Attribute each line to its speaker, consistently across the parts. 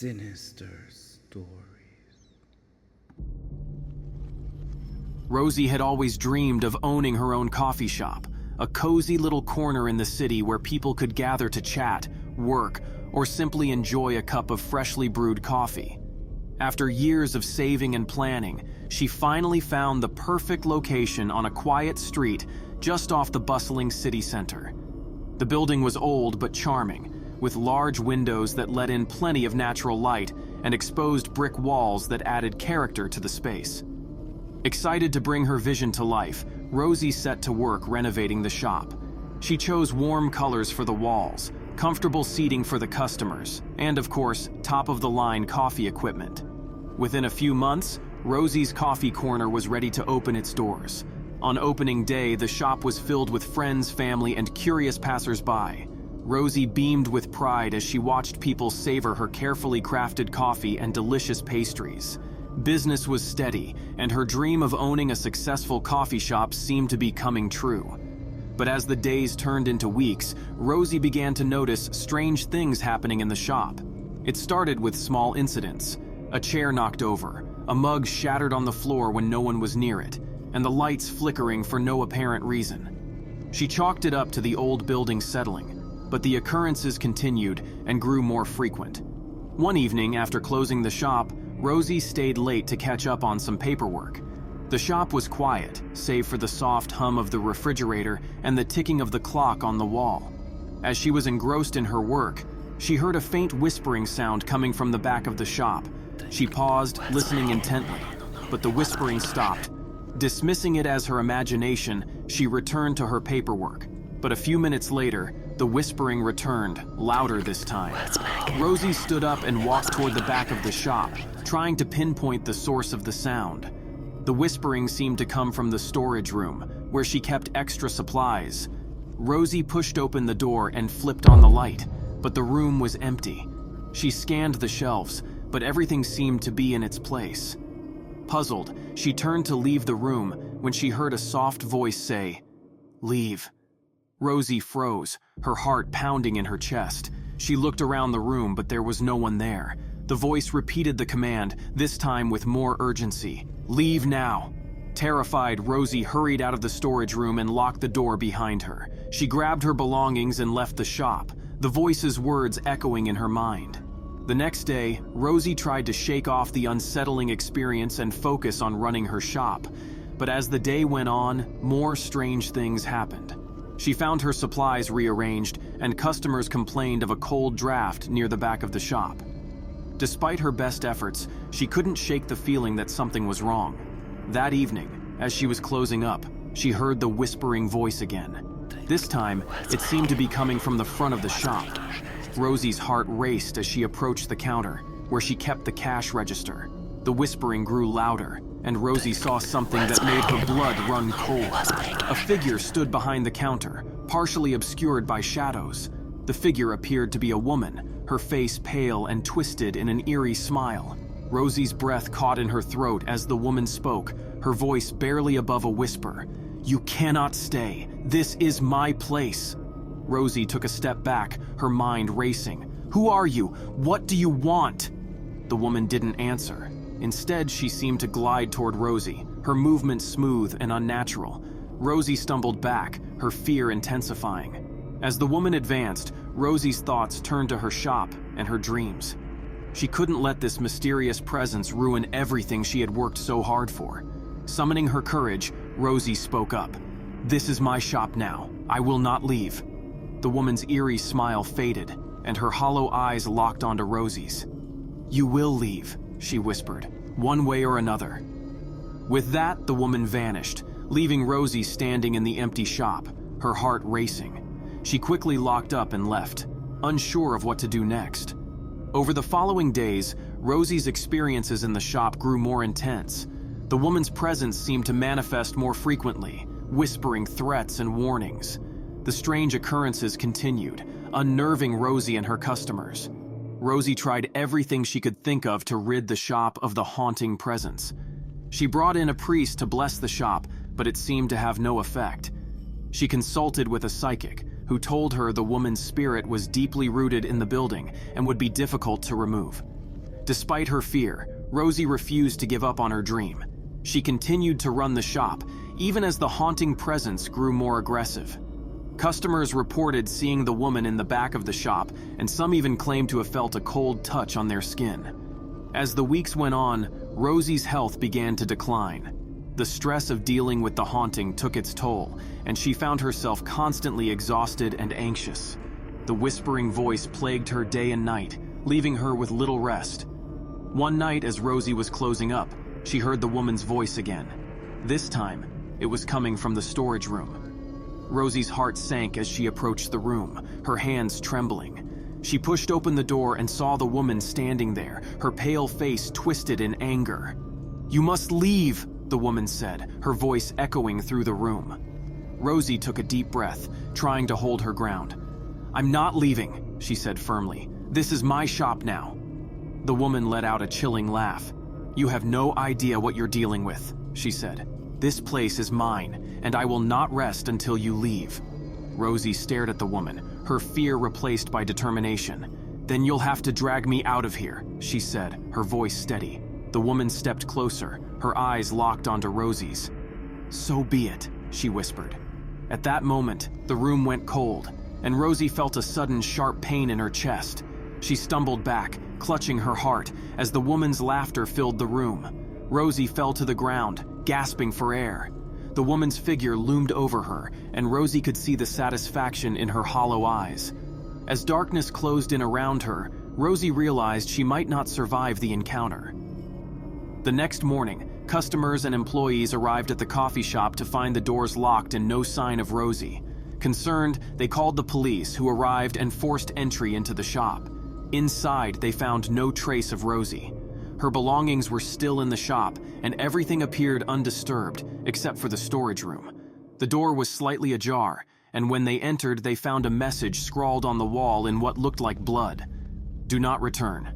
Speaker 1: Sinister stories.
Speaker 2: Rosie had always dreamed of owning her own coffee shop, a cozy little corner in the city where people could gather to chat, work, or simply enjoy a cup of freshly brewed coffee. After years of saving and planning, she finally found the perfect location on a quiet street just off the bustling city center. The building was old but charming, with large windows that let in plenty of natural light and exposed brick walls that added character to the space. Excited to bring her vision to life, Rosie set to work renovating the shop. She chose warm colors for the walls, comfortable seating for the customers, and of course, top-of-the-line coffee equipment. Within a few months, Rosie's coffee corner was ready to open its doors. On opening day, the shop was filled with friends, family, and curious passers-by. Rosie beamed with pride as she watched people savor her carefully crafted coffee and delicious pastries. Business was steady, and her dream of owning a successful coffee shop seemed to be coming true. But as the days turned into weeks, Rosie began to notice strange things happening in the shop. It started with small incidents. A chair knocked over, a mug shattered on the floor when no one was near it, and the lights flickering for no apparent reason. She chalked it up to the old building settling, but the occurrences continued and grew more frequent. One evening, after closing the shop, Rosie stayed late to catch up on some paperwork. The shop was quiet, save for the soft hum of the refrigerator and the ticking of the clock on the wall. As she was engrossed in her work, she heard a faint whispering sound coming from the back of the shop. She paused, listening intently, but the whispering stopped. Dismissing it as her imagination, she returned to her paperwork. But a few minutes later, the whispering returned, louder this time. Rosie stood up and walked toward the back of the shop, trying to pinpoint the source of the sound. The whispering seemed to come from the storage room, where she kept extra supplies. Rosie pushed open the door and flipped on the light, but the room was empty. She scanned the shelves, but everything seemed to be in its place. Puzzled, she turned to leave the room when she heard a soft voice say, "Leave." Rosie froze, her heart pounding in her chest. She looked around the room, but there was no one there. The voice repeated the command, this time with more urgency. "Leave now." Terrified, Rosie hurried out of the storage room and locked the door behind her. She grabbed her belongings and left the shop, the voice's words echoing in her mind. The next day, Rosie tried to shake off the unsettling experience and focus on running her shop. But as the day went on, more strange things happened. She found her supplies rearranged, and customers complained of a cold draft near the back of the shop. Despite her best efforts, she couldn't shake the feeling that something was wrong. That evening, as she was closing up, she heard the whispering voice again. This time, it seemed to be coming from the front of the shop. Rosie's heart raced as she approached the counter, where she kept the cash register. The whispering grew louder, and Rosie saw something that made her blood run cold. A figure stood behind the counter, partially obscured by shadows. The figure appeared to be a woman, her face pale and twisted in an eerie smile. Rosie's breath caught in her throat as the woman spoke, her voice barely above a whisper. "You cannot stay. This is my place." Rosie took a step back, her mind racing. "Who are you? What do you want?" The woman didn't answer. Instead, she seemed to glide toward Rosie, her movement smooth and unnatural. Rosie stumbled back, her fear intensifying. As the woman advanced, Rosie's thoughts turned to her shop and her dreams. She couldn't let this mysterious presence ruin everything she had worked so hard for. Summoning her courage, Rosie spoke up. "This is my shop now. I will not leave." The woman's eerie smile faded, and her hollow eyes locked onto Rosie's. "You will leave," she whispered, "one way or another." With that, the woman vanished, leaving Rosie standing in the empty shop, her heart racing. She quickly locked up and left, unsure of what to do next. Over the following days, Rosie's experiences in the shop grew more intense. The woman's presence seemed to manifest more frequently, whispering threats and warnings. The strange occurrences continued, unnerving Rosie and her customers. Rosie tried everything she could think of to rid the shop of the haunting presence. She brought in a priest to bless the shop, but it seemed to have no effect. She consulted with a psychic, who told her the woman's spirit was deeply rooted in the building and would be difficult to remove. Despite her fear, Rosie refused to give up on her dream. She continued to run the shop, even as the haunting presence grew more aggressive. Customers reported seeing the woman in the back of the shop, and some even claimed to have felt a cold touch on their skin. As the weeks went on, Rosie's health began to decline. The stress of dealing with the haunting took its toll, and she found herself constantly exhausted and anxious. The whispering voice plagued her day and night, leaving her with little rest. One night, as Rosie was closing up, she heard the woman's voice again. This time, it was coming from the storage room. Rosie's heart sank as she approached the room, her hands trembling. She pushed open the door and saw the woman standing there, her pale face twisted in anger. "You must leave," the woman said, her voice echoing through the room. Rosie took a deep breath, trying to hold her ground. "I'm not leaving," she said firmly. "This is my shop now." The woman let out a chilling laugh. "You have no idea what you're dealing with," she said. "This place is mine, and I will not rest until you leave." Rosie stared at the woman, her fear replaced by determination. "Then you'll have to drag me out of here," she said, her voice steady. The woman stepped closer, her eyes locked onto Rosie's. "So be it," she whispered. At that moment, the room went cold, and Rosie felt a sudden sharp pain in her chest. She stumbled back, clutching her heart, as the woman's laughter filled the room. Rosie fell to the ground, gasping for air. The woman's figure loomed over her, and Rosie could see the satisfaction in her hollow eyes. As darkness closed in around her, Rosie realized she might not survive the encounter. The next morning, customers and employees arrived at the coffee shop to find the doors locked and no sign of Rosie. Concerned, they called the police, who arrived and forced entry into the shop. Inside, they found no trace of Rosie. Her belongings were still in the shop, and everything appeared undisturbed, except for the storage room. The door was slightly ajar, and when they entered, they found a message scrawled on the wall in what looked like blood. "Do not return."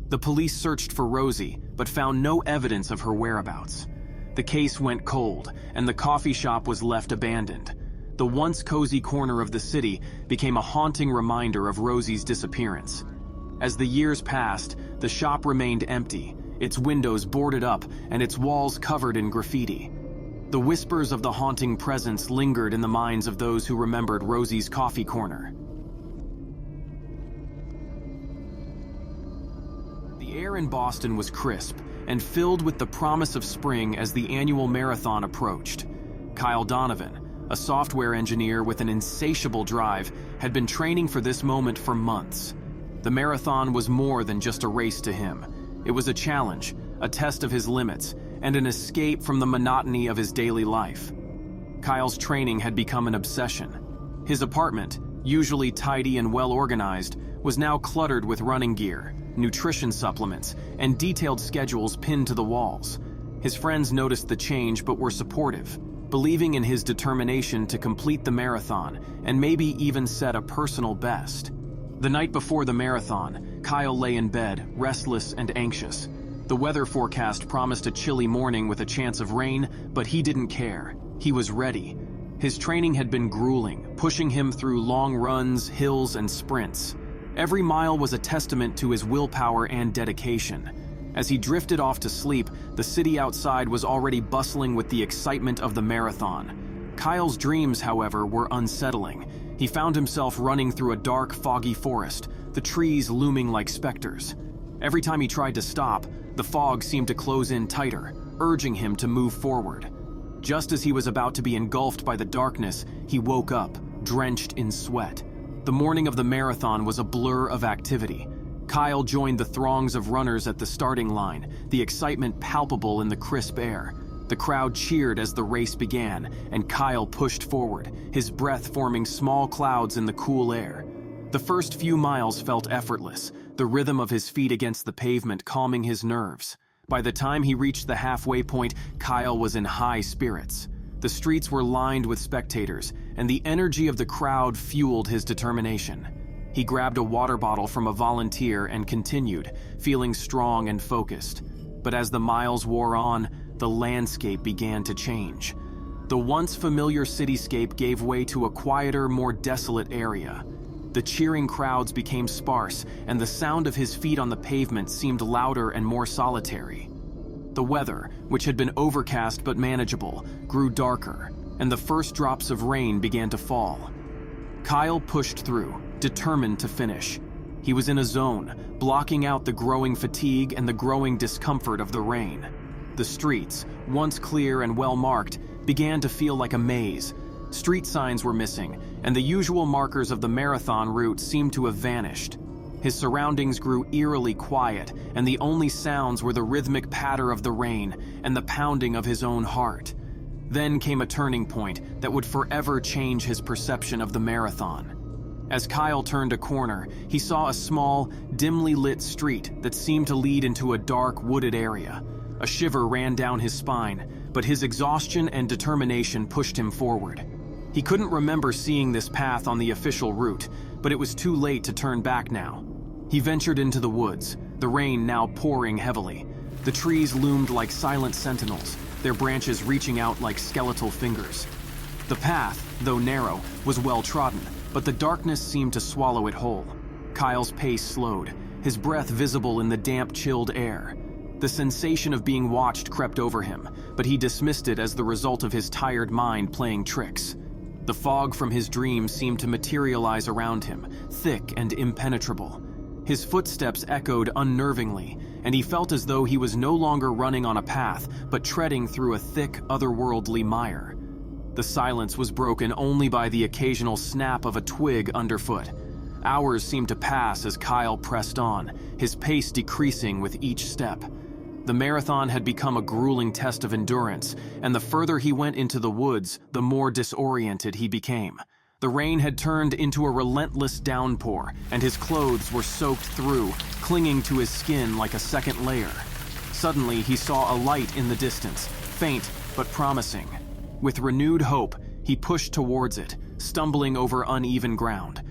Speaker 2: The police searched for Rosie, but found no evidence of her whereabouts. The case went cold, and the coffee shop was left abandoned. The once cozy corner of the city became a haunting reminder of Rosie's disappearance. As the years passed, the shop remained empty, its windows boarded up and its walls covered in graffiti. The whispers of the haunting presence lingered in the minds of those who remembered Rosie's coffee corner. The air in Boston was crisp and filled with the promise of spring as the annual marathon approached. Kyle Donovan, a software engineer with an insatiable drive, had been training for this moment for months. The marathon was more than just a race to him. It was a challenge, a test of his limits, and an escape from the monotony of his daily life. Kyle's training had become an obsession. His apartment, usually tidy and well-organized, was now cluttered with running gear, nutrition supplements, and detailed schedules pinned to the walls. His friends noticed the change but were supportive, believing in his determination to complete the marathon and maybe even set a personal best. The night before the marathon, Kyle lay in bed, restless and anxious. The weather forecast promised a chilly morning with a chance of rain, but he didn't care. He was ready. His training had been grueling, pushing him through long runs, hills, and sprints. Every mile was a testament to his willpower and dedication. As he drifted off to sleep, the city outside was already bustling with the excitement of the marathon. Kyle's dreams, however, were unsettling. He found himself running through a dark, foggy forest, the trees looming like specters. Every time he tried to stop, the fog seemed to close in tighter, urging him to move forward. Just as he was about to be engulfed by the darkness, he woke up, drenched in sweat. The morning of the marathon was a blur of activity. Kyle joined the throngs of runners at the starting line, the excitement palpable in the crisp air. The crowd cheered as the race began, and Kyle pushed forward, his breath forming small clouds in the cool air. The first few miles felt effortless, the rhythm of his feet against the pavement calming his nerves. By the time he reached the halfway point, Kyle was in high spirits. The streets were lined with spectators, and the energy of the crowd fueled his determination. He grabbed a water bottle from a volunteer and continued, feeling strong and focused. But as the miles wore on, the landscape began to change. The once familiar cityscape gave way to a quieter, more desolate area. The The cheering crowds became sparse, and the sound of his feet on the pavement seemed louder and more solitary. The weather, which had been overcast but manageable, grew darker, and the first drops of rain began to fall. Kyle pushed through, determined to finish. He was in a zone, blocking out the growing fatigue and the growing discomfort of the rain. The streets, once clear and well-marked, began to feel like a maze. Street signs were missing, and the usual markers of the marathon route seemed to have vanished. His surroundings grew eerily quiet, and the only sounds were the rhythmic patter of the rain and the pounding of his own heart. Then came a turning point that would forever change his perception of the marathon. As Kyle turned a corner, he saw a small, dimly lit street that seemed to lead into a dark, wooded area. A shiver ran down his spine, but his exhaustion and determination pushed him forward. He couldn't remember seeing this path on the official route, but it was too late to turn back now. He ventured into the woods, the rain now pouring heavily. The trees loomed like silent sentinels, their branches reaching out like skeletal fingers. The path, though narrow, was well-trodden, but the darkness seemed to swallow it whole. Kyle's pace slowed, his breath visible in the damp, chilled air. The sensation of being watched crept over him, but he dismissed it as the result of his tired mind playing tricks. The fog from his dream seemed to materialize around him, thick and impenetrable. His footsteps echoed unnervingly, and he felt as though he was no longer running on a path, but treading through a thick, otherworldly mire. The silence was broken only by the occasional snap of a twig underfoot. Hours seemed to pass as Kyle pressed on, his pace decreasing with each step. The marathon had become a grueling test of endurance, and the further he went into the woods, the more disoriented he became. The rain had turned into a relentless downpour, and his clothes were soaked through, clinging to his skin like a second layer. Suddenly, he saw a light in the distance, faint but promising. With renewed hope, he pushed towards it, stumbling over uneven ground.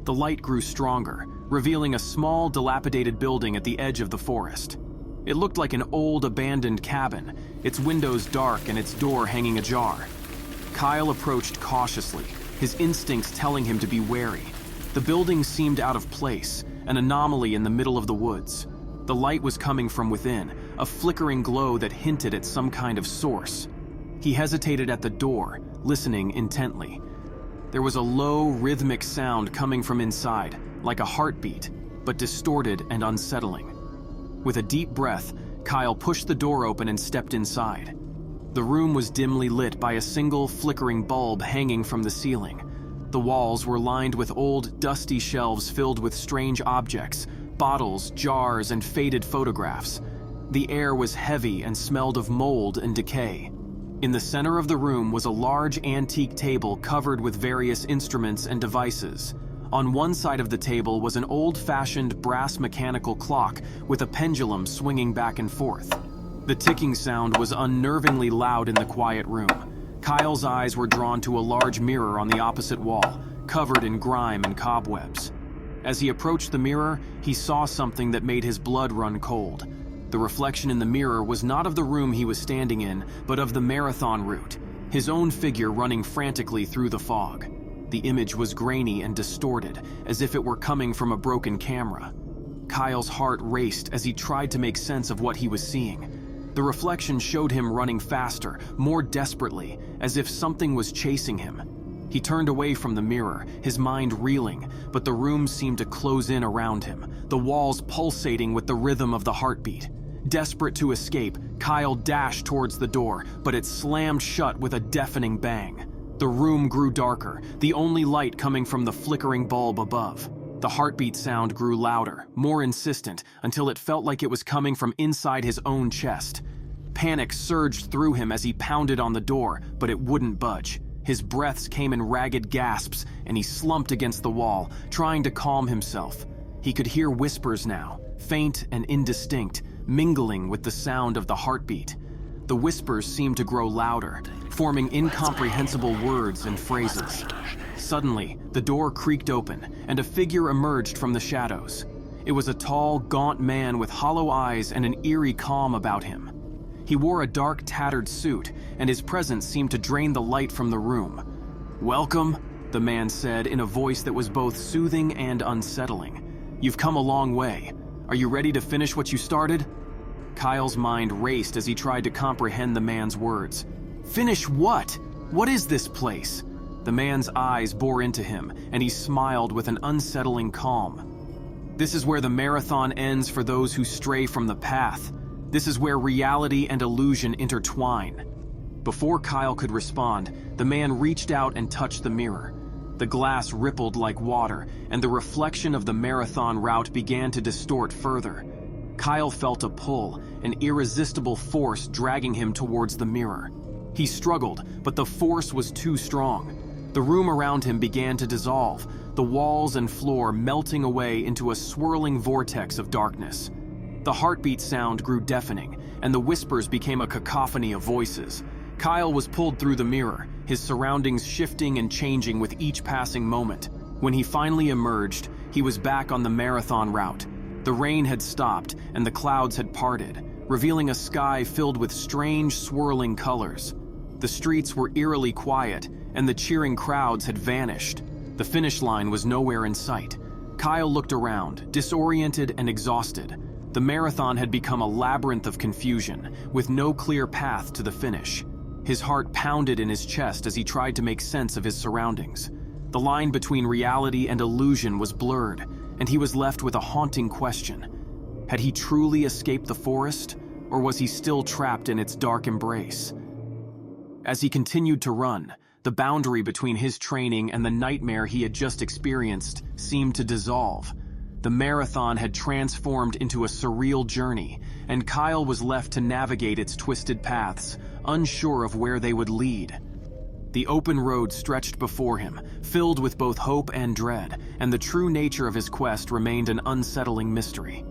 Speaker 2: The light grew stronger, revealing a small, dilapidated building at the edge of the forest. It looked like an old, abandoned cabin, its windows dark and its door hanging ajar. Kyle approached cautiously, his instincts telling him to be wary. The building seemed out of place, an anomaly in the middle of the woods. The light was coming from within, a flickering glow that hinted at some kind of source. He hesitated at the door, listening intently. There was a low, rhythmic sound coming from inside, like a heartbeat, but distorted and unsettling. With a deep breath, Kyle pushed the door open and stepped inside. The room was dimly lit by a single flickering bulb hanging from the ceiling. The walls were lined with old, dusty shelves filled with strange objects, bottles, jars, and faded photographs. The air was heavy and smelled of mold and decay. In the center of the room was a large antique table covered with various instruments and devices. On one side of the table was an old-fashioned brass mechanical clock with a pendulum swinging back and forth. The ticking sound was unnervingly loud in the quiet room. Kyle's eyes were drawn to a large mirror on the opposite wall, covered in grime and cobwebs. As he approached the mirror, he saw something that made his blood run cold. The reflection in the mirror was not of the room he was standing in, but of the marathon route, his own figure running frantically through the fog. The image was grainy and distorted, as if it were coming from a broken camera. Kyle's heart raced as he tried to make sense of what he was seeing. The reflection showed him running faster, more desperately, as if something was chasing him. He turned away from the mirror, his mind reeling, but the room seemed to close in around him, the walls pulsating with the rhythm of the heartbeat. Desperate to escape, Kyle dashed towards the door, but it slammed shut with a deafening bang. The room grew darker, the only light coming from the flickering bulb above. The heartbeat sound grew louder, more insistent, until it felt like it was coming from inside his own chest. Panic surged through him as he pounded on the door, but it wouldn't budge. His breaths came in ragged gasps, and he slumped against the wall, trying to calm himself. He could hear whispers now, faint and indistinct, mingling with the sound of the heartbeat. The whispers seemed to grow louder, forming incomprehensible words and phrases. Suddenly, the door creaked open, and a figure emerged from the shadows. It was a tall, gaunt man with hollow eyes and an eerie calm about him. He wore a dark, tattered suit, and his presence seemed to drain the light from the room. "Welcome," the man said in a voice that was both soothing and unsettling. "You've come a long way. Are you ready to finish what you started?" Kyle's mind raced as he tried to comprehend the man's words. "Finish what? What is this place?" The man's eyes bore into him, and he smiled with an unsettling calm. "This is where the marathon ends for those who stray from the path. This is where reality and illusion intertwine." Before Kyle could respond, the man reached out and touched the mirror. The glass rippled like water, and the reflection of the marathon route began to distort further. Kyle felt a pull, an irresistible force dragging him towards the mirror. He struggled, but the force was too strong. The room around him began to dissolve, the walls and floor melting away into a swirling vortex of darkness. The heartbeat sound grew deafening, and the whispers became a cacophony of voices. Kyle was pulled through the mirror, his surroundings shifting and changing with each passing moment. When he finally emerged, he was back on the marathon route. The rain had stopped, and the clouds had parted, revealing a sky filled with strange, swirling colors. The streets were eerily quiet, and the cheering crowds had vanished. The finish line was nowhere in sight. Kyle looked around, disoriented and exhausted. The marathon had become a labyrinth of confusion, with no clear path to the finish. His heart pounded in his chest as he tried to make sense of his surroundings. The line between reality and illusion was blurred, and he was left with a haunting question. Had he truly escaped the forest, or was he still trapped in its dark embrace? As he continued to run, the boundary between his training and the nightmare he had just experienced seemed to dissolve. The marathon had transformed into a surreal journey, and Kyle was left to navigate its twisted paths, unsure of where they would lead. The open road stretched before him, filled with both hope and dread, and the true nature of his quest remained an unsettling mystery.